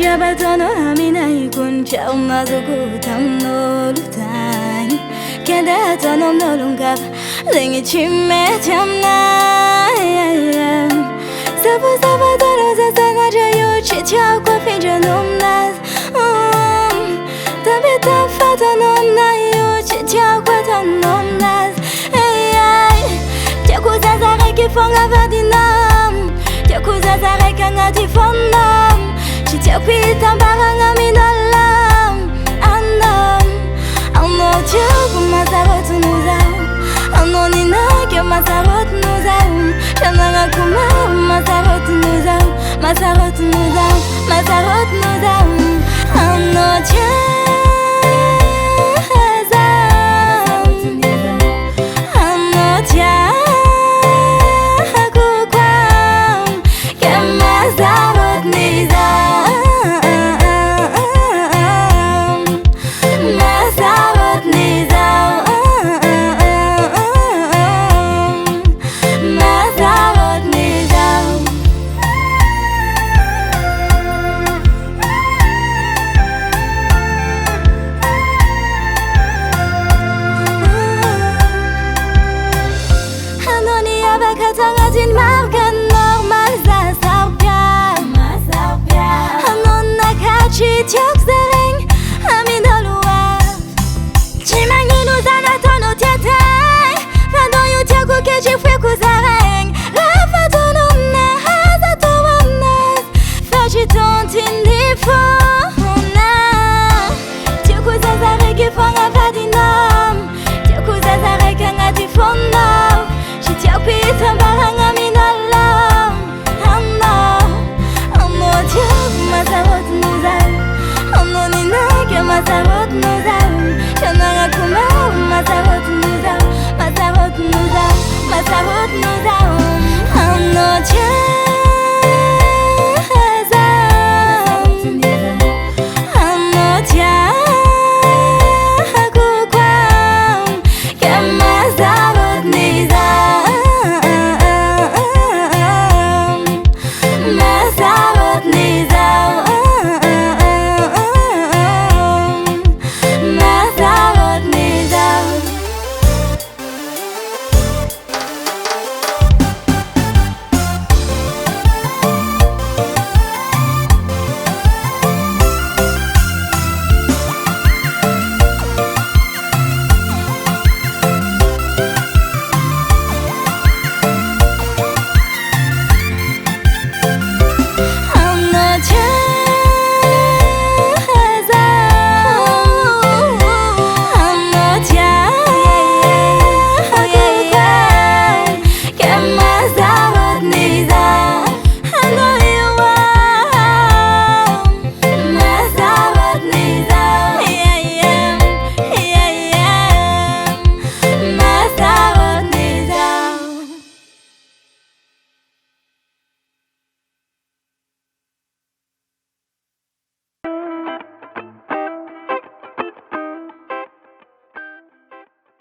Jabatono amina ikun chauma zuku tamno lutan Kenda tono no lungap lengi chime chamna Sabu sabu tono zasana jayo chicha kwa finja nomnas Tabi tafata nomna yo chicha kwa tonomnas Jaku zazare kifonga vadinam Jaku zazare kangati fondam Chitapita baranga minalam Anam Ano jaku masarot nuzau Ano nina kya masarot nuzau Shananga kumam